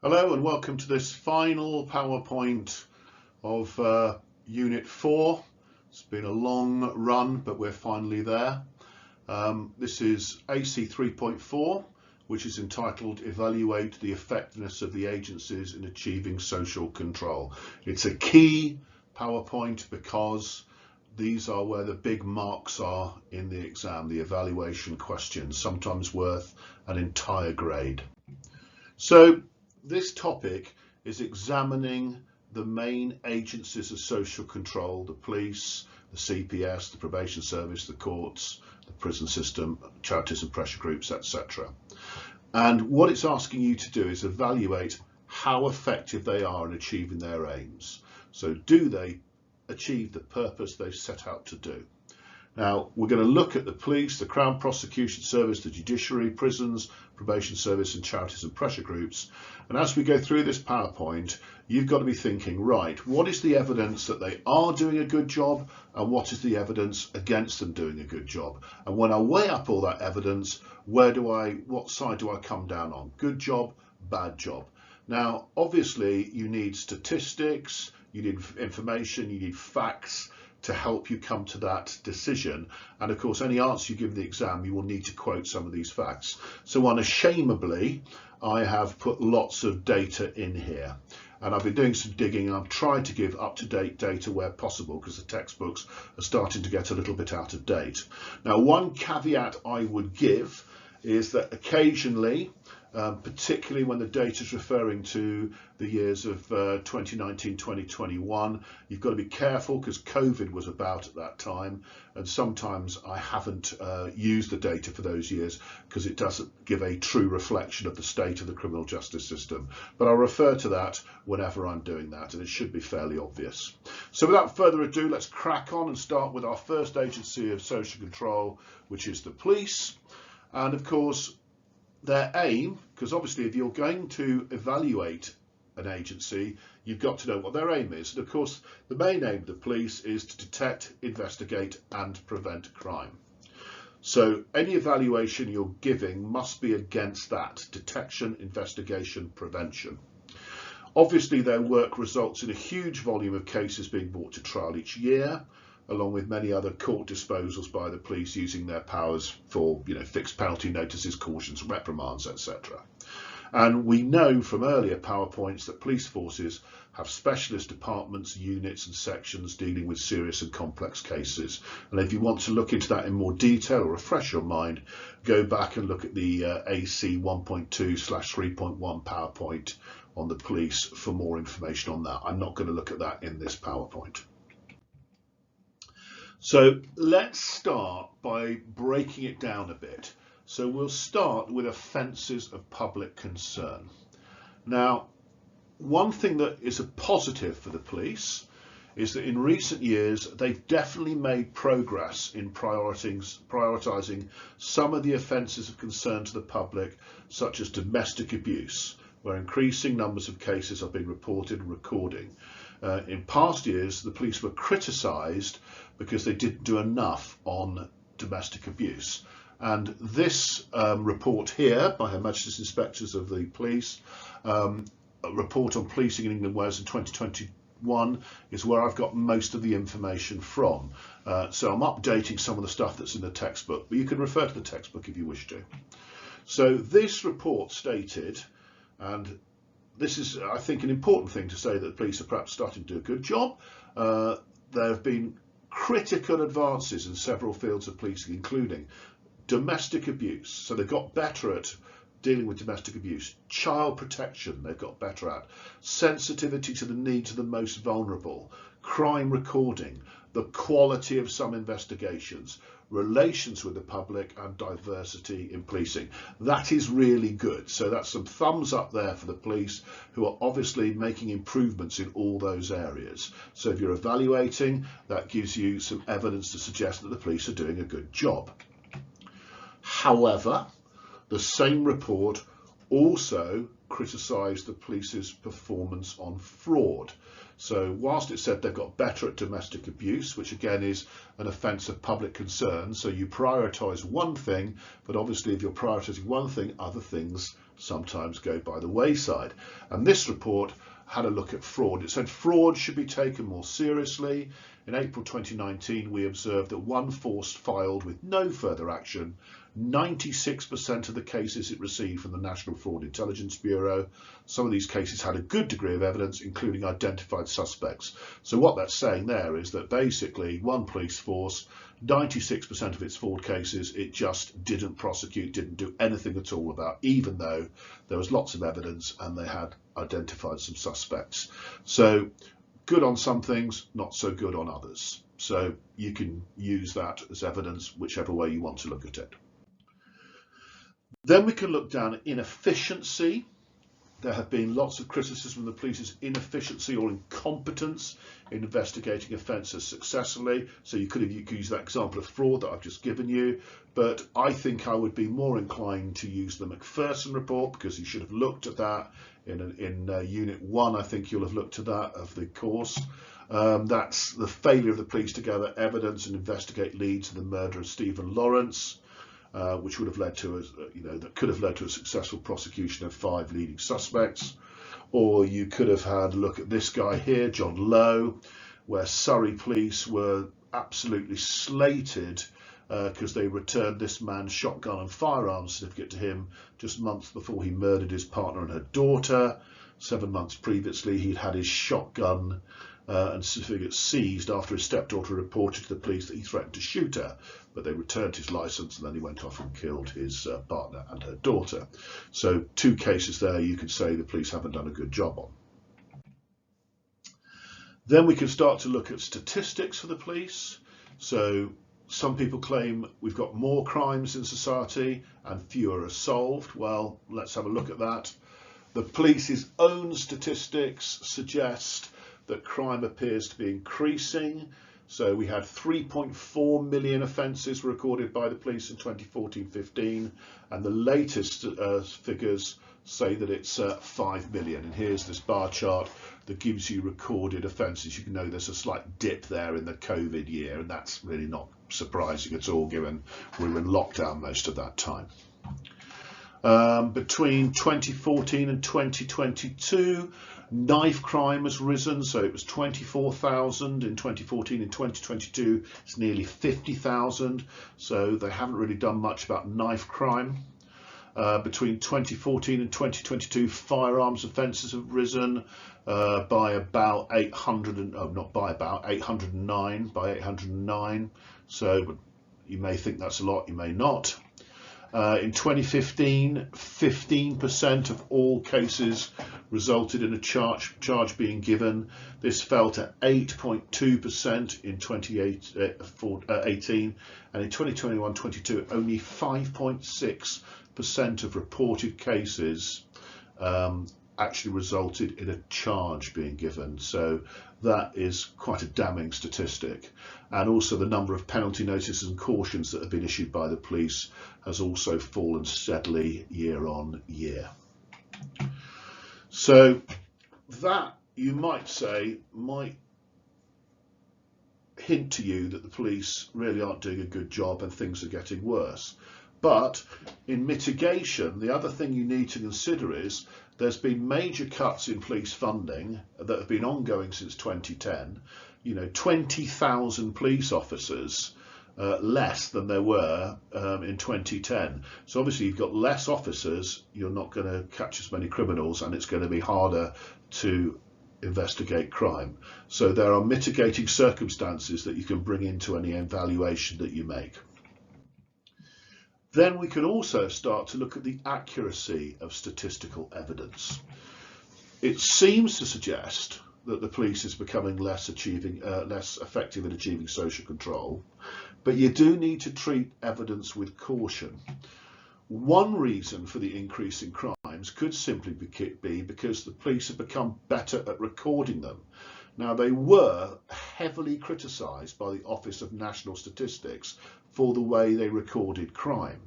Hello and welcome to this final PowerPoint of Unit 4. It's been a long run, but we're finally there. This is AC 3.4, which is entitled Evaluate the Effectiveness of the Agencies in Achieving Social Control. It's a key PowerPoint because these are where the big marks are in the exam, the evaluation questions, sometimes worth an entire grade. So this topic is examining the main agencies of social control: the police, the CPS, the probation service, the courts, the prison system, charities and pressure groups, etc. And what it's asking you to do is evaluate how effective they are in achieving their aims. So do they achieve the purpose they've set out to do? Now, we're going to look at the police, the Crown Prosecution Service, the Judiciary, prisons, probation service and charities and pressure groups. And as we go through this PowerPoint, you've got to be thinking, right, what is the evidence that they are doing a good job and what is the evidence against them doing a good job? And when I weigh up all that evidence, what side do I come down on? Good job, bad job. Now, obviously, you need statistics, you need information, you need facts to help you come to that decision. And of course, any answer you give in the exam, you will need to quote some of these facts. So unashamedly, I have put lots of data in here. And I've been doing some digging and I've tried to give up-to-date data where possible because the textbooks are starting to get a little bit out of date. Now, one caveat I would give is that occasionally, particularly when the data is referring to the years of 2019, 2021, you've got to be careful because COVID was about at that time, and sometimes I haven't used the data for those years because it doesn't give a true reflection of the state of the criminal justice system. But I'll refer to that whenever I'm doing that, and it should be fairly obvious. So without further ado, let's crack on and start with our first agency of social control, which is the police. And of course, their aim, because obviously if you're going to evaluate an agency, you've got to know what their aim is. And of course, the main aim of the police is to detect, investigate and prevent crime. So any evaluation you're giving must be against that: detection, investigation, prevention. Obviously, their work results in a huge volume of cases being brought to trial each year, along with many other court disposals by the police using their powers for, fixed penalty notices, cautions, reprimands, etc. And we know from earlier PowerPoints that police forces have specialist departments, units and sections dealing with serious and complex cases. And if you want to look into that in more detail or refresh your mind, go back and look at the AC 1.2/3.1 PowerPoint on the police for more information on that. I'm not going to look at that in this PowerPoint. So let's start by breaking it down a bit. So we'll start with offences of public concern. Now, one thing that is a positive for the police is that in recent years, they've definitely made progress in prioritising some of the offences of concern to the public, such as domestic abuse, where increasing numbers of cases are being reported and recording. In past years, the police were criticised because they didn't do enough on domestic abuse. And this report here by Her Majesty's Inspectors of the Police, a report on policing in England Wales in 2021, is where I've got most of the information from. So I'm updating some of the stuff that's in the textbook, but you can refer to the textbook if you wish to. So this report stated, and this is, I think, an important thing to say, that the police are perhaps starting to do a good job. There have been critical advances in several fields of policing, including domestic abuse. So they've got better at dealing with domestic abuse. Child protection, they've got better at. Sensitivity to the needs of the most vulnerable. Crime recording. The quality of some investigations. Relations with the public and diversity in policing. That is really good. So that's some thumbs up there for the police, who are obviously making improvements in all those areas. So if you're evaluating, that gives you some evidence to suggest that the police are doing a good job. However, the same report also criticised the police's performance on fraud. So whilst it said they've got better at domestic abuse, which again is an offence of public concern, so you prioritise one thing, but obviously if you're prioritising one thing, other things sometimes go by the wayside. And this report had a look at fraud. It said fraud should be taken more seriously. In April 2019, we observed that one force filed with no further action 96% of the cases it received from the National Fraud Intelligence Bureau. Some of these cases had a good degree of evidence, including identified suspects. So what that's saying there is that basically one police force, 96% of its fraud cases, it just didn't prosecute, didn't do anything at all about, even though there was lots of evidence and they had identified some suspects. So good on some things, not so good on others. So you can use that as evidence whichever way you want to look at it. Then we can look down at inefficiency. There have been lots of criticism of the police's inefficiency or incompetence in investigating offences successfully. So you could use that example of fraud that I've just given you, but I think I would be more inclined to use the Macpherson report, because you should have looked at that in Unit 1. I think you'll have looked at that of the course. That's the failure of the police to gather evidence and investigate leads to the murder of Stephen Lawrence. Which would have led to that could have led to a successful prosecution of 5 leading suspects. Or you could have had a look at this guy here, John Lowe, where Surrey police were absolutely slated because they returned this man's shotgun and firearms certificate to him just months before he murdered his partner and her daughter. 7 months previously, he'd had his shotgun and certificate seized after his stepdaughter reported to the police that he threatened to shoot her, but they returned his license and then he went off and killed his partner and her daughter. So 2 cases there you could say the police haven't done a good job on. Then we can start to look at statistics for the police. So some people claim we've got more crimes in society and fewer are solved. Well, let's have a look at that. The police's own statistics suggest that crime appears to be increasing. So we had 3.4 million offences recorded by the police in 2014-15, and the latest figures say that it's 5 million. And here's this bar chart that gives you recorded offences. You can know there's a slight dip there in the COVID year, and that's really not surprising at all, given we were in lockdown most of that time. Between 2014 and 2022, knife crime has risen, so it was 24,000 in 2014. In 2022, it's nearly 50,000, so they haven't really done much about knife crime. Between 2014 and 2022, firearms offences have risen by about 809, so you may think that's a lot, you may not. In 2015, 15% of all cases resulted in a charge being given. This fell to 8.2% in 2018, and in 2021-22, only 5.6% of reported cases actually resulted in a charge being given. So that is quite a damning statistic. And also the number of penalty notices and cautions that have been issued by the police has also fallen steadily year on year. So that, you might say, might hint to you that the police really aren't doing a good job and things are getting worse. But in mitigation, the other thing you need to consider is there's been major cuts in police funding that have been ongoing since 2010. 20,000 police officers less than there were in 2010. So obviously you've got less officers, you're not going to catch as many criminals, and it's going to be harder to investigate crime. So there are mitigating circumstances that you can bring into any evaluation that you make. Then we can also start to look at the accuracy of statistical evidence. It seems to suggest that the police is becoming less effective in achieving social control, but you do need to treat evidence with caution. One reason for the increase in crimes could simply be because the police have become better at recording them. Now, they were heavily criticised by the Office of National Statistics for the way they recorded crime.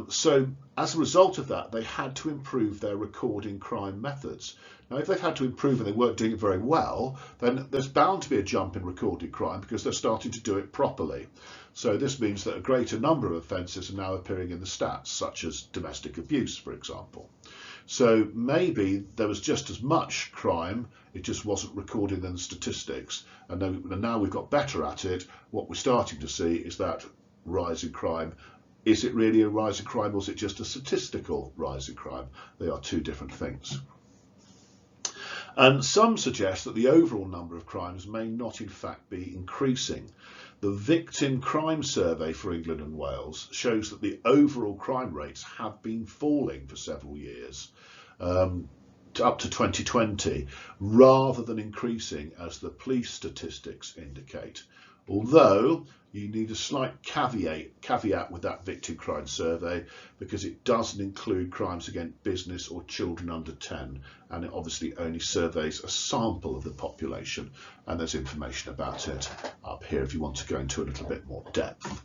So as a result of that, they had to improve their recording crime methods. Now, if they've had to improve and they weren't doing it very well, then there's bound to be a jump in recorded crime because they're starting to do it properly. So this means that a greater number of offences are now appearing in the stats, such as domestic abuse, for example. So maybe there was just as much crime, it just wasn't recorded in the statistics. And now we've got better at it. What we're starting to see is that rise in crime. Is it really a rise in crime, or is it just a statistical rise in crime? They are two different things. And some suggest that the overall number of crimes may not in fact be increasing. The Victim Crime Survey for England and Wales shows that the overall crime rates have been falling for several years, up to 2020, rather than increasing as the police statistics indicate. Although you need a slight caveat with that victim crime survey, because it doesn't include crimes against business or children under 10, and it obviously only surveys a sample of the population, and there's information about it up here if you want to go into a little bit more depth.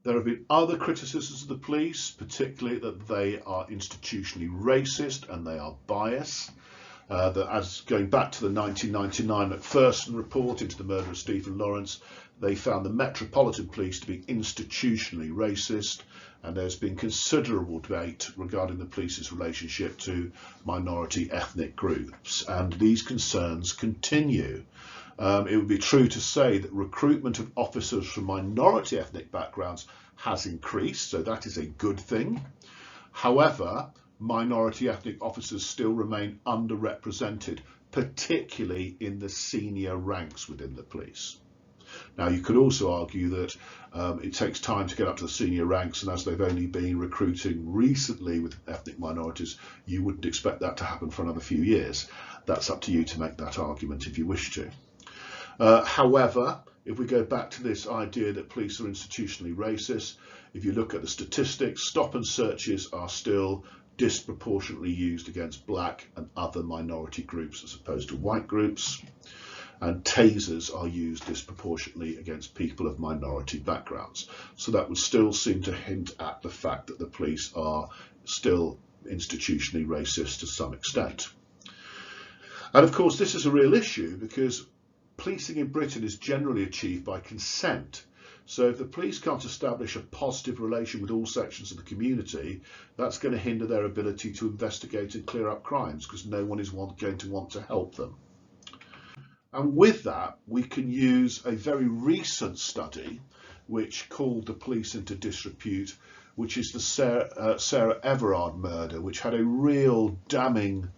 There have been other criticisms of the police, particularly that they are institutionally racist and they are biased. As going back to the 1999 Macpherson report into the murder of Stephen Lawrence, they found the Metropolitan Police to be institutionally racist, and there's been considerable debate regarding the police's relationship to minority ethnic groups, and these concerns continue. It would be true to say that recruitment of officers from minority ethnic backgrounds has increased, so that is a good thing. However, minority ethnic officers still remain underrepresented, particularly in the senior ranks within the police. Now, you could also argue that it takes time to get up to the senior ranks, and as they've only been recruiting recently with ethnic minorities, you wouldn't expect that to happen for another few years. That's up to you to make that argument if you wish to. However, if we go back to this idea that police are institutionally racist, if you look at the statistics, stop and searches are still disproportionately used against black and other minority groups as opposed to white groups, and tasers are used disproportionately against people of minority backgrounds. So that would still seem to hint at the fact that the police are still institutionally racist to some extent. And of course this is a real issue because policing in Britain is generally achieved by consent. So if the police can't establish a positive relation with all sections of the community, that's going to hinder their ability to investigate and clear up crimes, because no one is going to want to help them. And with that, we can use a very recent study which called the police into disrepute, which is the Sarah Everard murder, which had a real damning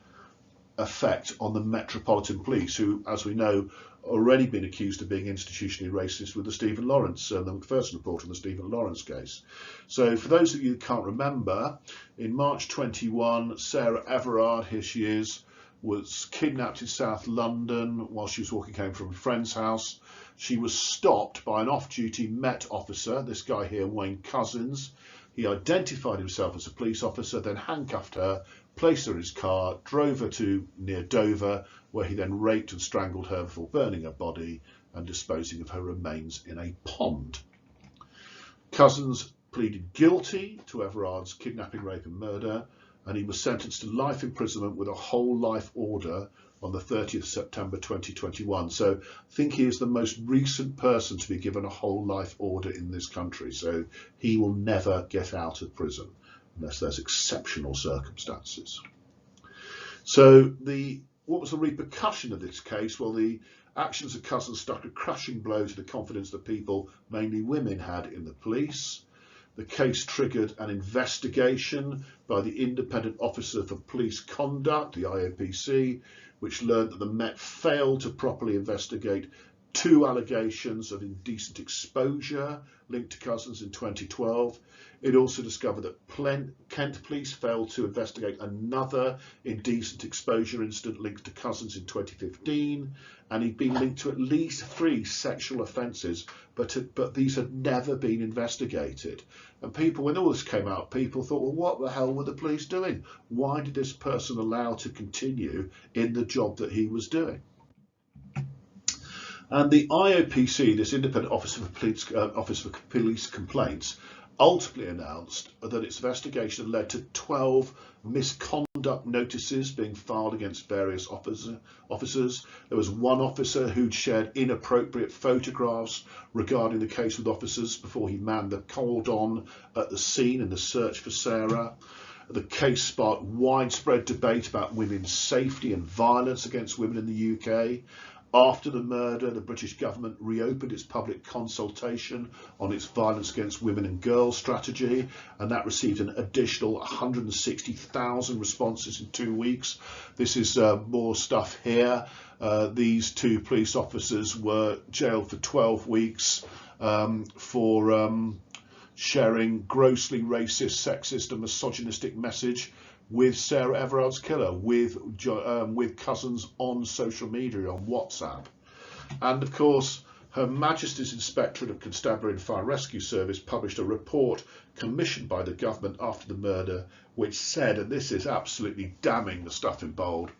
effect on the Metropolitan Police, who, as we know, already been accused of being institutionally racist with the Stephen Lawrence, the Macpherson report on the Stephen Lawrence case. So for those of you who can't remember, in March 21, Sarah Everard, here she is, was kidnapped in South London while she was walking home from a friend's house. She was stopped by an off-duty Met officer, this guy here, Wayne Cousins. He identified himself as a police officer, then handcuffed her, placed her in his car, drove her to near Dover, where he then raped and strangled her before burning her body and disposing of her remains in a pond. Cousins pleaded guilty to Everard's kidnapping, rape and murder, and he was sentenced to life imprisonment with a whole life order on the 30th September 2021. So I think he is the most recent person to be given a whole life order in this country. So he will never get out of prison unless there's exceptional circumstances. So what was the repercussion of this case? Well, the actions of Cousins struck a crushing blow to the confidence that people, mainly women, had in the police. The case triggered an investigation by the Independent Officer for Police Conduct, the IOPC, which learned that the Met failed to properly investigate 2 allegations of indecent exposure linked to Cousins in 2012. It also discovered that Kent Police failed to investigate another indecent exposure incident linked to Cousins in 2015, and he'd been linked to at least 3 sexual offences, but these had never been investigated. And people, when all this came out, people thought, well, what the hell were the police doing? Why did this person allow to continue in the job that he was doing? And the IOPC, this Independent Office for Police Complaints, ultimately announced that its investigation had led to 12 misconduct notices being filed against various officers. There was one officer who'd shared inappropriate photographs regarding the case with officers before he manned the cordon at the scene in the search for Sarah. The case sparked widespread debate about women's safety and violence against women in the UK. After the murder, the British government reopened its public consultation on its violence against women and girls strategy, and that received an additional 160,000 responses in 2 weeks. This is more stuff here. These two police officers were jailed for 12 weeks for sharing grossly racist, sexist and misogynistic message with Sarah Everard's killer, with cousins on social media, on WhatsApp. And of course, Her Majesty's Inspectorate of Constabulary and Fire Rescue Service published a report commissioned by the government after the murder, which said, and this is absolutely damning, the stuff in bold,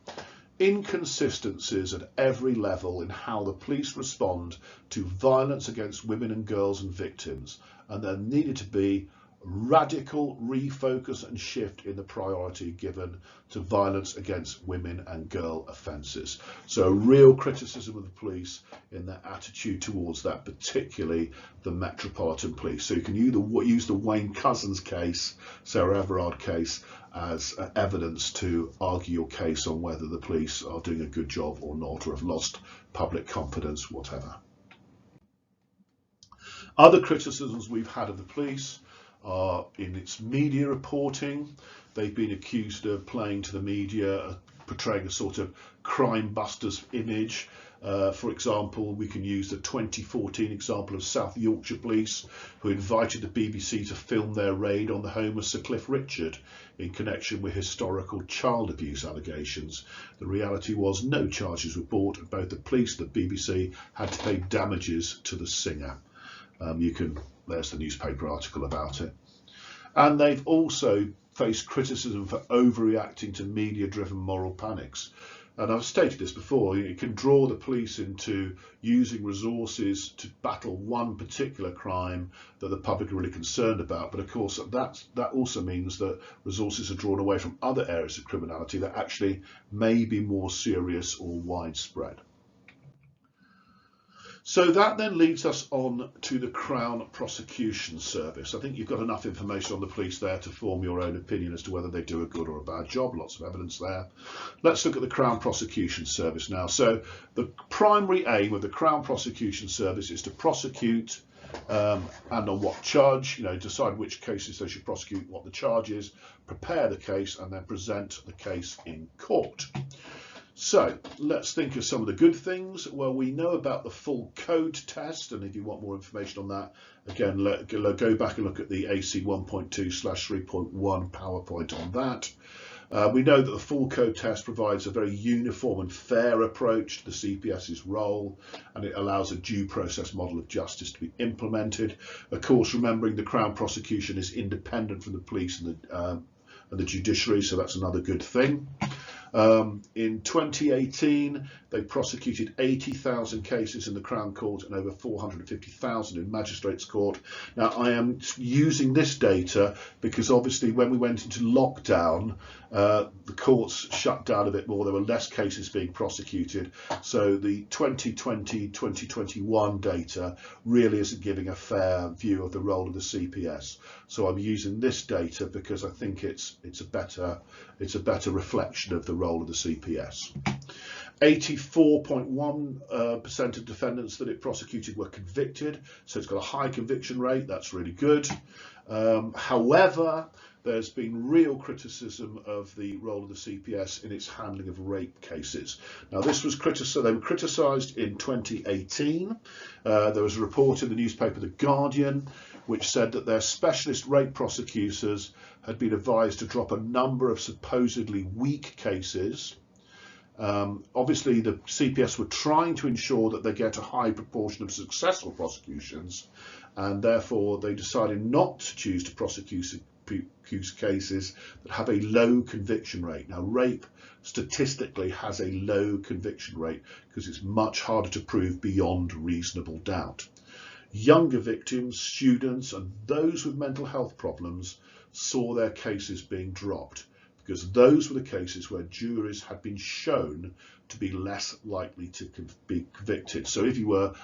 inconsistencies at every level in how the police respond to violence against women and girls and victims, and there needed to be radical refocus and shift in the priority given to violence against women and girl offences. So a real criticism of the police in their attitude towards that, particularly the Metropolitan Police. So you can use the Wayne Couzens case, Sarah Everard case, as evidence to argue your case on whether the police are doing a good job or not, or have lost public confidence, whatever. Other criticisms we've had of the police are in its media reporting. They've been accused of playing to the media, portraying a sort of crime busters image. For example, we can use the 2014 example of South Yorkshire Police, who invited the BBC to film their raid on the home of Sir Cliff Richard in connection with historical child abuse allegations. The reality was no charges were brought, and both the police and the BBC had to pay damages to the singer. There's the newspaper article about it. And they've also faced criticism for overreacting to media-driven moral panics. And I've stated this before, it can draw the police into using resources to battle one particular crime that the public are really concerned about. But of course, that also means that resources are drawn away from other areas of criminality that actually may be more serious or widespread. So that then leads us on to the Crown Prosecution Service. I think you've got enough information on the police there to form your own opinion as to whether they do a good or a bad job. Lots of evidence there. Let's look at the Crown Prosecution Service now. So the primary aim of the Crown Prosecution Service is to prosecute and on what charge, decide which cases they should prosecute, what the charge is, prepare the case, and then present the case in court. So let's think of some of the good things. Well, we know about the full code test, and if you want more information on that, again, go back and look at the AC 1.2/3.1 PowerPoint on that. We know that the full code test provides a very uniform and fair approach to the CPS's role, and it allows a due process model of justice to be implemented. Of course, remembering the Crown Prosecution is independent from the police and the Judiciary, so that's another good thing. In 2018, they prosecuted 80,000 cases in the Crown Court and over 450,000 in Magistrates Court. Now, I am using this data because obviously when we went into lockdown, the courts shut down a bit more. There were less cases being prosecuted. So the 2020-2021 data really isn't giving a fair view of the role of the CPS. So I'm using this data because I think it's a better reflection of the role of the CPS. 84.1% of defendants that it prosecuted were convicted, so it's got a high conviction rate. That's really good. However, there's been real criticism of the role of the CPS in its handling of rape cases. Now, this was they were criticised in 2018. There was a report in the newspaper The Guardian which said that their specialist rape prosecutors had been advised to drop a number of supposedly weak cases. Obviously, the CPS were trying to ensure that they get a high proportion of successful prosecutions, and therefore they decided not to choose to prosecute cases that have a low conviction rate. Now, rape statistically has a low conviction rate because it's much harder to prove beyond reasonable doubt. Younger victims, students, and those with mental health problems saw their cases being dropped because those were the cases where juries had been shown to be less likely to be convicted. So if you were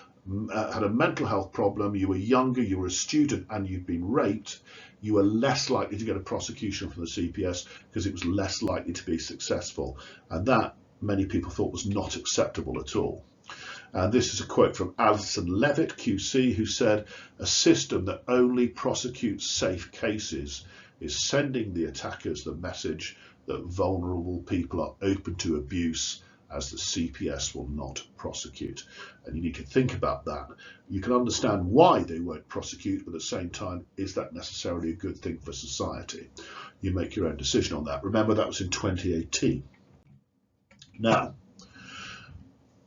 had a mental health problem, you were younger, you were a student, and you'd been raped, you were less likely to get a prosecution from the CPS because it was less likely to be successful. And that, many people thought, was not acceptable at all. And this is a quote from Alison Levitt, QC, who said, "A system that only prosecutes safe cases is sending the attackers the message that vulnerable people are open to abuse, as the CPS will not prosecute." And you need to think about that. You can understand why they won't prosecute, but at the same time, is that necessarily a good thing for society? You make your own decision on that. Remember, that was in 2018. Now,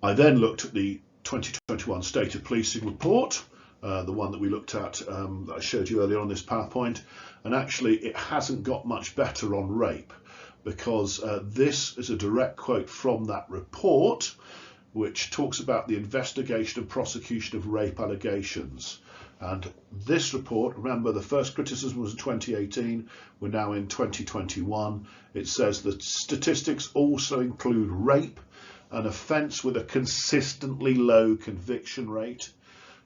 I then looked at the 2021 State of Policing report, the one that we looked at, that I showed you earlier on this PowerPoint, and actually it hasn't got much better on rape, because this is a direct quote from that report, which talks about the investigation and prosecution of rape allegations. And this report, remember, the first criticism was in 2018, we're now in 2021. It says that statistics also include rape, an offence with a consistently low conviction rate.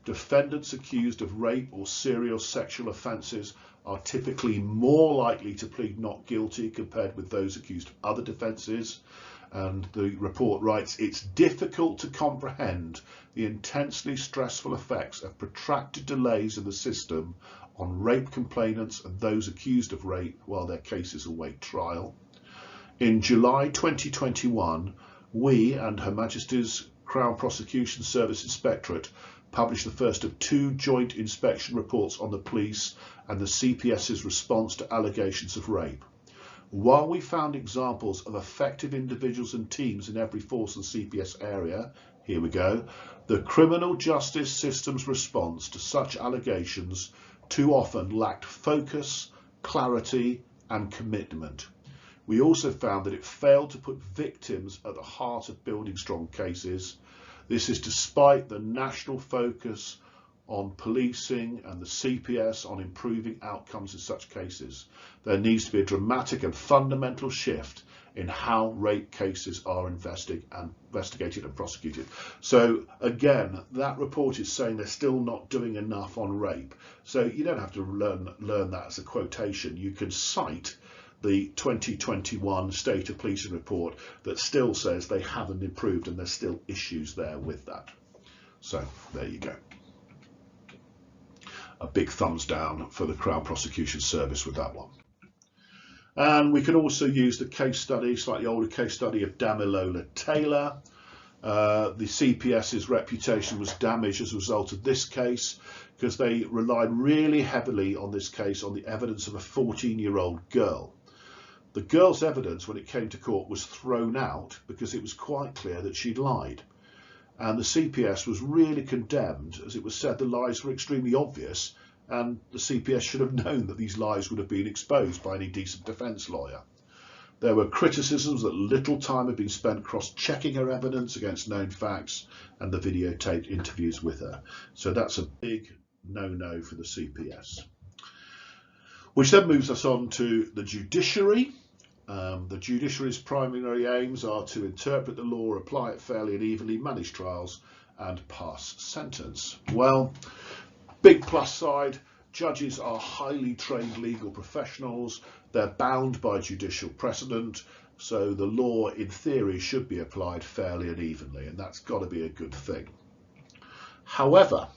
Defendants accused of rape or serial sexual offences are typically more likely to plead not guilty compared with those accused of other defences. And the report writes, "It's difficult to comprehend the intensely stressful effects of protracted delays in the system on rape complainants and those accused of rape while their cases await trial." In July 2021, we and Her Majesty's Crown Prosecution Service Inspectorate published the first of 2 joint inspection reports on the police and the CPS's response to allegations of rape. While we found examples of effective individuals and teams in every force and CPS area, here we go, the criminal justice system's response to such allegations too often lacked focus, clarity, and commitment. We also found that it failed to put victims at the heart of building strong cases. This is despite the national focus on policing and the CPS on improving outcomes in such cases. There needs to be a dramatic and fundamental shift in how rape cases are investigated and prosecuted. So again, that report is saying they're still not doing enough on rape. So you don't have to learn that as a quotation. You can cite the 2021 State of Policing report that still says they haven't improved and there's still issues there with that. So there you go. A big thumbs down for the Crown Prosecution Service with that one. And we can also use the case study, slightly older case study of Damilola Taylor. The CPS's reputation was damaged as a result of this case because they relied really heavily on this case on the evidence of a 14-year-old girl. The girl's evidence when it came to court was thrown out because it was quite clear that she'd lied. And the CPS was really condemned, as it was said the lies were extremely obvious, and the CPS should have known that these lies would have been exposed by any decent defence lawyer. There were criticisms that little time had been spent cross-checking her evidence against known facts and the videotaped interviews with her. So that's a big no-no for the CPS. Which then moves us on to the judiciary. The judiciary's primary aims are to interpret the law, apply it fairly and evenly, manage trials and pass sentence. Well, big plus side, judges are highly trained legal professionals. They're bound by judicial precedent, so the law in theory should be applied fairly and evenly, and that's got to be a good thing. However,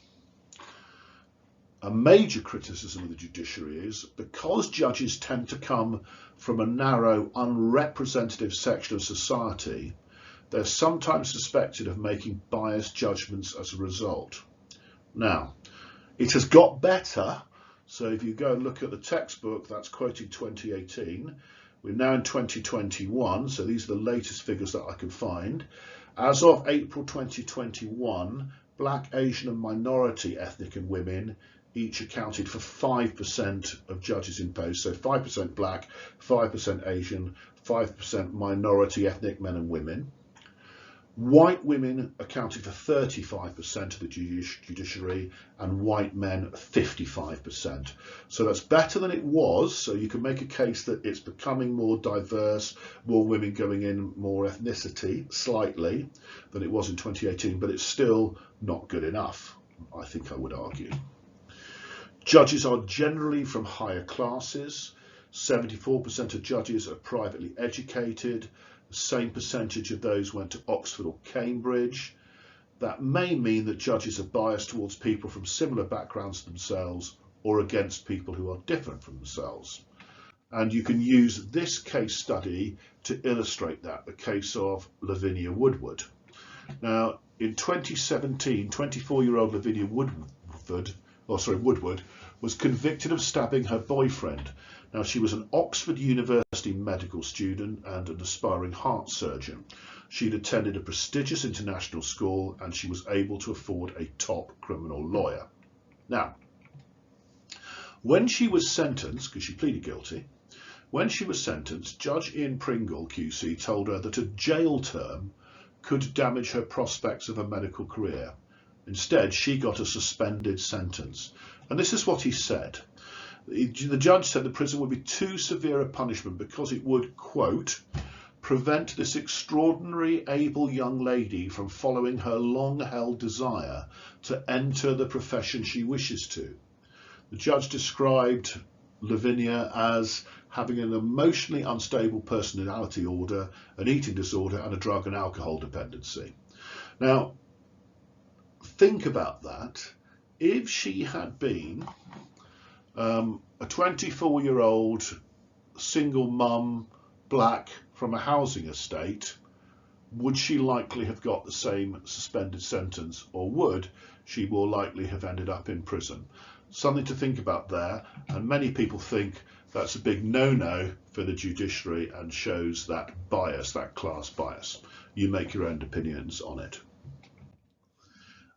a major criticism of the judiciary is because judges tend to come from a narrow, unrepresentative section of society, they're sometimes suspected of making biased judgments as a result. Now, it has got better. So if you go and look at the textbook, that's quoting 2018. We're now in 2021, so these are the latest figures that I can find. As of April 2021, Black, Asian and minority ethnic and women each accounted for 5% of judges in post. So 5% Black, 5% Asian, 5% minority ethnic men and women. White women accounted for 35% of the judiciary and white men 55%. So that's better than it was. So you can make a case that it's becoming more diverse, more women going in, more ethnicity slightly than it was in 2018, but it's still not good enough, I think I would argue. Judges are generally from higher classes. 74% of judges are privately educated. The same percentage of those went to Oxford or Cambridge. That may mean that judges are biased towards people from similar backgrounds to themselves or against people who are different from themselves. And you can use this case study to illustrate that, the case of Lavinia Woodward. Now, in 2017, 24-year-old Lavinia Woodward was convicted of stabbing her boyfriend. Now, she was an Oxford University medical student and an aspiring heart surgeon. She'd attended a prestigious international school and she was able to afford a top criminal lawyer. Now, when she was sentenced, because she pleaded guilty, when she was sentenced, Judge Ian Pringle QC told her that a jail term could damage her prospects of a medical career. Instead, she got a suspended sentence. And this is what he said. The judge said the prison would be too severe a punishment because it would, quote, prevent this extraordinary, able young lady from following her long-held desire to enter the profession she wishes to. The judge described Lavinia as having an emotionally unstable personality order, an eating disorder, and a drug and alcohol dependency. Now, think about that. If she had been a 24-year-old single mum, black, from a housing estate, would she likely have got the same suspended sentence, or would she more likely have ended up in prison? Something to think about there, and many people think that's a big no-no for the judiciary and shows that bias, that class bias. You make your own opinions on it.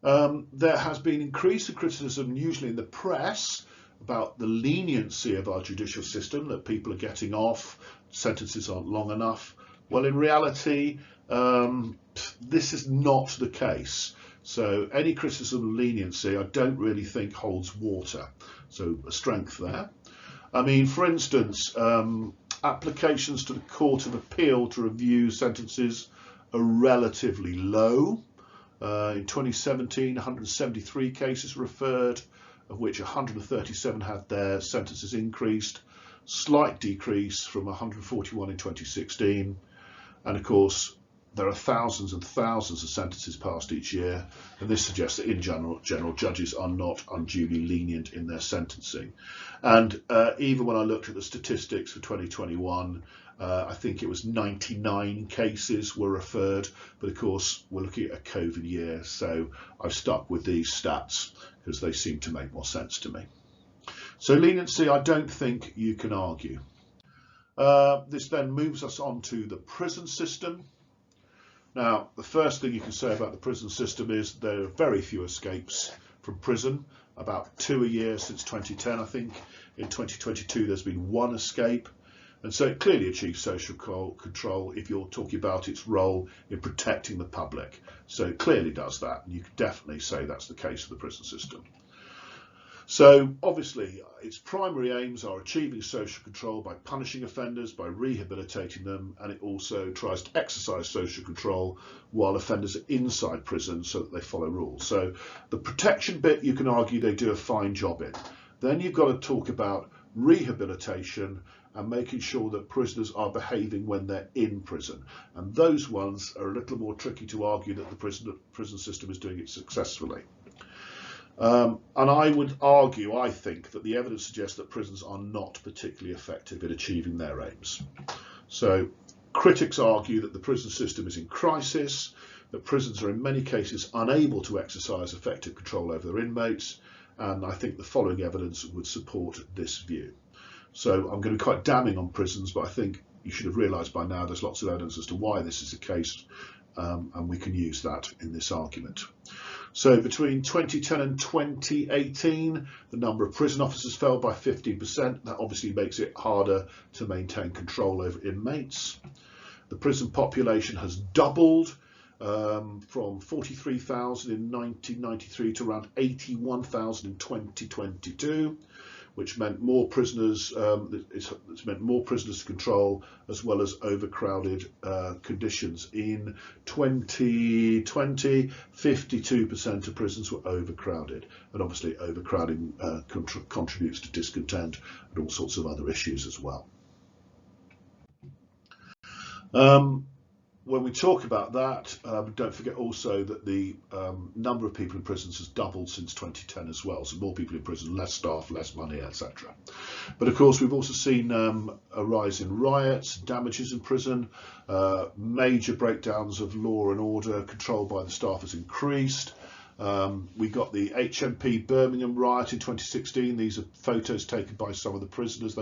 There has been increased criticism, usually in the press, about the leniency of our judicial system, that people are getting off, sentences aren't long enough. Well, in reality, this is not the case. So any criticism of leniency, I don't really think holds water. So a strength there. I mean, for instance, applications to the Court of Appeal to review sentences are relatively low. In 2017, 173 cases referred, of which 137 had their sentences increased, slight decrease from 141 in 2016. And of course, there are thousands and thousands of sentences passed each year, and this suggests that in general judges are not unduly lenient in their sentencing. And even when I looked at the statistics for 2021, I think it was 99 cases were referred, but of course we're looking at a COVID year, so I've stuck with these stats because they seem to make more sense to me. So leniency, I don't think you can argue. This then moves us on to the prison system. Now, the first thing you can say about the prison system is there are very few escapes from prison, about 2 a year since 2010, I think. In 2022, there's been 1 escape. And so it clearly achieves social control if you're talking about its role in protecting the public. So it clearly does that, and you can definitely say that's the case of the prison system. So obviously its primary aims are achieving social control by punishing offenders, by rehabilitating them, and it also tries to exercise social control while offenders are inside prison so that they follow rules. So the protection bit, you can argue they do a fine job in. Then you've got to talk about rehabilitation and making sure that prisoners are behaving when they're in prison. And those ones are a little more tricky to argue that the prison system is doing it successfully. And I would argue, I think, that the evidence suggests that prisons are not particularly effective in achieving their aims. So critics argue that the prison system is in crisis, that prisons are in many cases unable to exercise effective control over their inmates, and I think the following evidence would support this view. So I'm going to be quite damning on prisons, but I think you should have realised by now there's lots of evidence as to why this is the case, and we can use that in this argument. So between 2010 and 2018, the number of prison officers fell by 15%. That obviously makes it harder to maintain control over inmates. The prison population has doubled, from 43,000 in 1993 to around 81,000 in 2022, which meant more prisoners. It's meant more prisoners to control, as well as overcrowded conditions. In 2020, 52% of prisons were overcrowded, and obviously overcrowding contributes to discontent and all sorts of other issues as well. When we talk about that, don't forget also that the number of people in prisons has doubled since 2010 as well. So more people in prison, less staff, less money, etc. But of course, we've also seen a rise in riots, damages in prison, major breakdowns of law and order, control by the staff has increased. We got the HMP Birmingham riot in 2016. These are photos taken by some of the prisoners.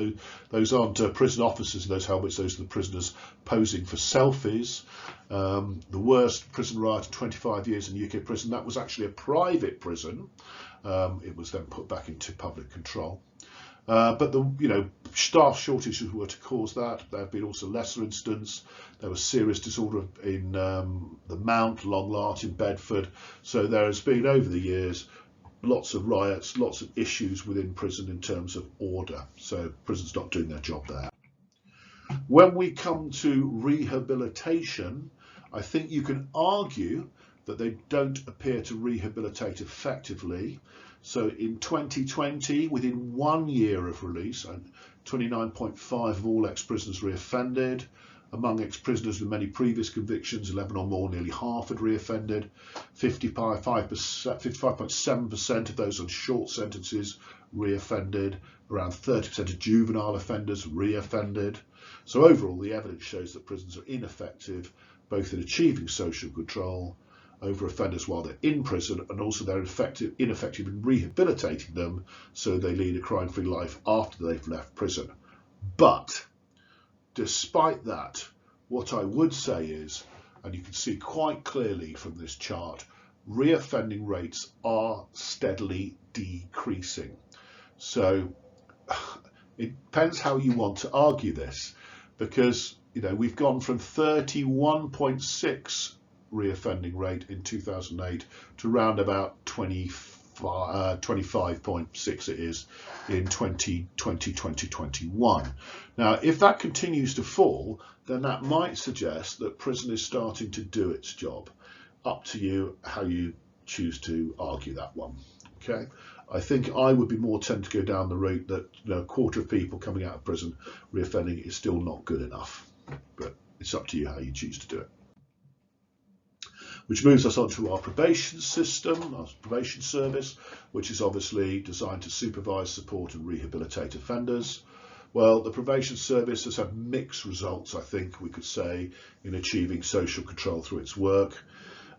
Those aren't prison officers in those helmets, those are the prisoners posing for selfies. The worst prison riot in 25 years in UK prison. That was actually a private prison. It was then put back into public control. But the staff shortages were to cause that. There have been also lesser incidents. There was serious disorder in the Mount, Long Larch in Bedford. So there has been over the years lots of riots, lots of issues within prison in terms of order. So prison's not doing their job there. When we come to rehabilitation, I think you can argue that they don't appear to rehabilitate effectively. So in 2020, within 1 year of release, 29.5% of all ex-prisoners reoffended. Among ex-prisoners with many previous convictions, 11 or more, nearly half had reoffended. 55.7% of those on short sentences reoffended. Around 30% of juvenile offenders reoffended. So overall, the evidence shows that prisons are ineffective, both in achieving social control over offenders while they're in prison, and also they're ineffective in rehabilitating them so they lead a crime-free life after they've left prison. But despite that, what I would say is, and you can see quite clearly from this chart, reoffending rates are steadily decreasing. So it depends how you want to argue this, because we've gone from 31.6 reoffending rate in 2008 to round about 25.6 it is in 2020-2021. Now, if that continues to fall, then that might suggest that prison is starting to do its job. Up to you how you choose to argue that one. Okay, I think I would be more tempted to go down the route that a quarter of people coming out of prison reoffending is still not good enough, but it's up to you how you choose to do it. Which moves us on to our probation system, our probation service, which is obviously designed to supervise, support and rehabilitate offenders. Well, the probation service has had mixed results, I think we could say, in achieving social control through its work.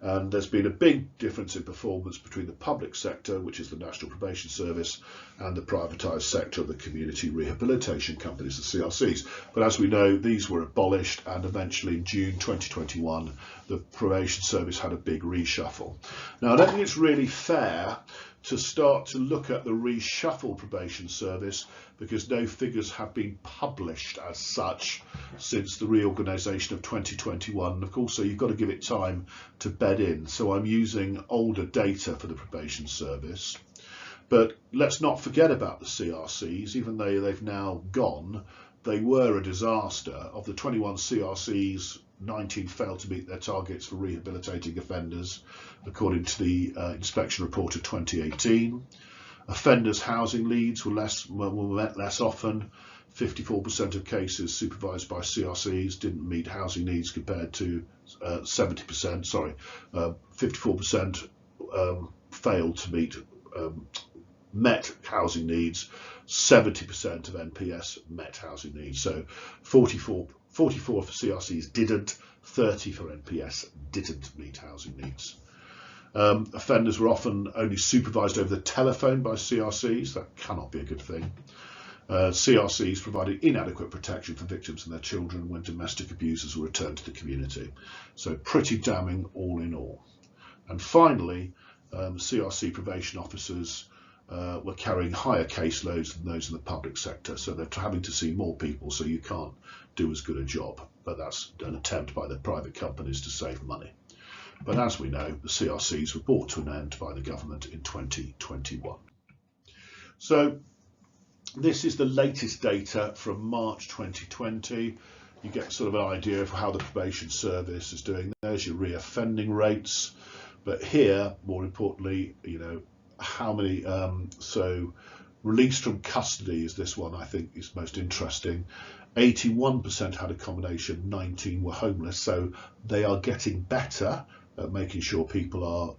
And there's been a big difference in performance between the public sector, which is the National Probation Service, and the privatised sector of the community rehabilitation companies, the CRCs. But as we know, these were abolished, and eventually in June 2021, the Probation Service had a big reshuffle. Now, I don't think it's really fair to start to look at the reshuffled probation service because no figures have been published as such since the reorganisation of 2021. Of course, so you've got to give it time to bed in. So I'm using older data for the probation service. But let's not forget about the CRCs, even though they've now gone. They were a disaster. Of the 21 CRCs, 19 failed to meet their targets for rehabilitating offenders, according to the inspection report of 2018. Offenders' housing needs were met less often. 54% of cases supervised by CRCs didn't meet housing needs compared to 70%. Sorry, 54% failed to meet met housing needs. 70% of NPS met housing needs. So 44 for CRCs didn't, 30 for NPS didn't meet housing needs. Offenders were often only supervised over the telephone by CRCs. That cannot be a good thing. CRCs provided inadequate protection for victims and their children when domestic abusers were returned to the community. So pretty damning all in all. And finally, CRC probation officers were carrying higher caseloads than those in the public sector. So they're having to see more people, so you can't do as good a job. But that's an attempt by the private companies to save money. But as we know, the CRCs were brought to an end by the government in 2021. So this is the latest data from March 2020. You get sort of an idea of how the probation service is doing. There's your reoffending rates, but here, more importantly, you know, how many, so released from custody is this one I think is most interesting. 81% had accommodation, 19 were homeless, so they are getting better at making sure people are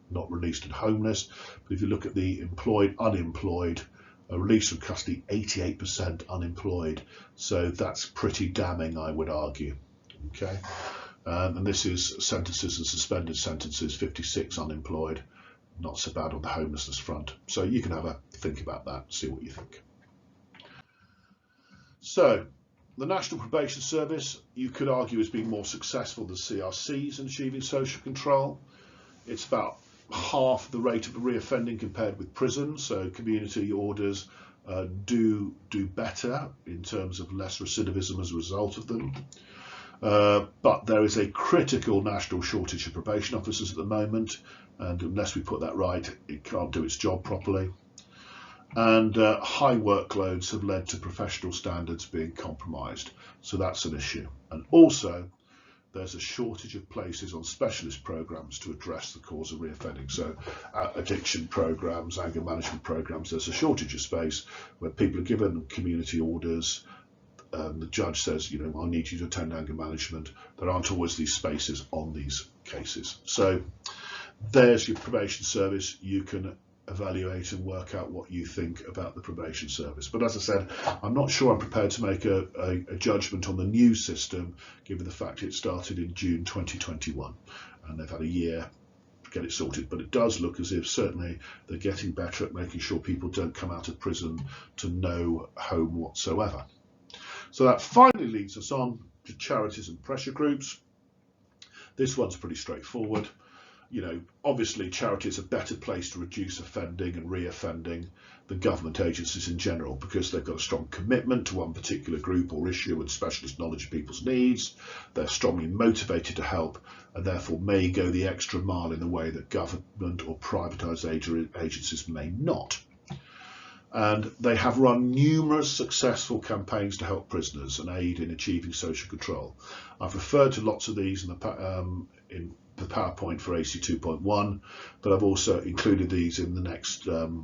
not released and homeless. But if you look at the employed, unemployed, released from custody, 88% unemployed, so that's pretty damning, I would argue. Okay, and this is sentences and suspended sentences, 56 unemployed, not so bad on the homelessness front. So you can have a think about that, see what you think. So the National Probation Service, you could argue, has been more successful than CRCs in achieving social control. It's about half the rate of reoffending compared with prison, so community orders do better in terms of less recidivism as a result of them. But there is a critical national shortage of probation officers at the moment, and unless we put that right, it can't do its job properly. And high workloads have led to professional standards being compromised, so that's an issue. And also, there's a shortage of places on specialist programs to address the cause of reoffending. So addiction programs, anger management programs, there's a shortage of space where people are given community orders. The judge says, you know, I need you to attend anger management. There aren't always these spaces on these cases. So there's your probation service. You can evaluate and work out what you think about the probation service. But as I said, I'm not sure I'm prepared to make a judgment on the new system, given the fact it started in June 2021 and they've had a year to get it sorted. But it does look as if certainly they're getting better at making sure people don't come out of prison to no home whatsoever. So that finally leads us on to charities and pressure groups. This one's pretty straightforward. You know, obviously charities are a better place to reduce offending and reoffending than government agencies in general, because they've got a strong commitment to one particular group or issue and specialist knowledge of people's needs. They're strongly motivated to help and therefore may go the extra mile in a way that government or privatised agencies may not. And they have run numerous successful campaigns to help prisoners and aid in achieving social control. I've referred to lots of these in the PowerPoint for AC 2.1, but I've also included these in the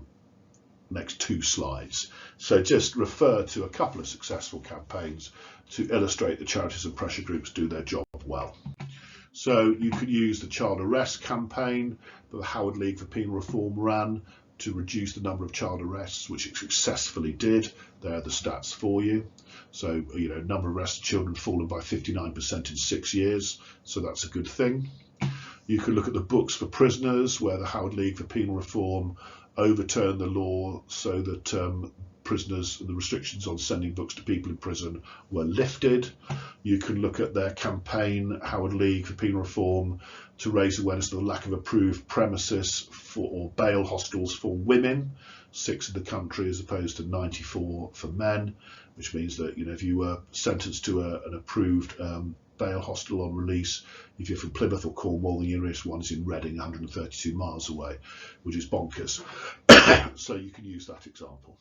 next two slides. So just refer to a couple of successful campaigns to illustrate that charities and pressure groups do their job well. So you could use the child arrest campaign that the Howard League for Penal Reform ran to reduce the number of child arrests, which it successfully did. There are the stats for you. So, you know, number of arrested children fallen by 59% in 6 years. So that's a good thing. You could look at the books for prisoners, where the Howard League for Penal Reform overturned the law so that prisoners and the restrictions on sending books to people in prison were lifted. You can look at their campaign, Howard League for Penal Reform, to raise awareness of the lack of approved premises or bail hostels for women, 6 in the country as opposed to 94 for men, which means that, you know, if you were sentenced to an approved bail hostel on release, if you're from Plymouth or Cornwall, the nearest one is in Reading, 132 miles away, which is bonkers. So you can use that example.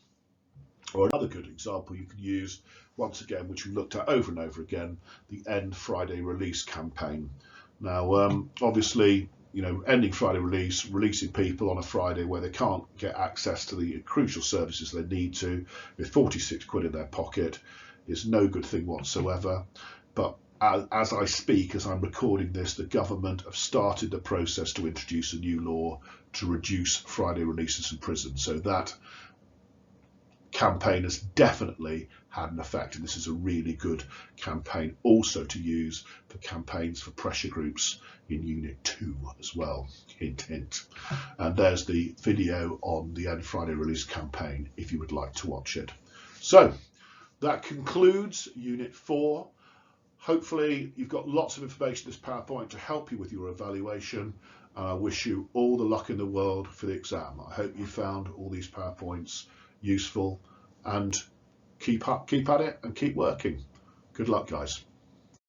Or another good example you can use, once again, which we looked at over and over again, the End Friday Release campaign. Now, obviously, you know, ending Friday release, releasing people on a Friday where they can't get access to the crucial services they need to, with 46 quid in their pocket, is no good thing whatsoever. But as I speak, as I'm recording this, the government have started the process to introduce a new law to reduce Friday releases in prison. So that campaign has definitely had an effect, and this is a really good campaign also to use for campaigns for pressure groups in Unit 2 as well. Hint, hint. And there's the video on the End Friday Release campaign if you would like to watch it. So that concludes Unit 4. Hopefully you've got lots of information in this PowerPoint to help you with your evaluation. I wish you all the luck in the world for the exam. I hope you found all these PowerPoints useful, and keep at it and keep working. Good luck, guys.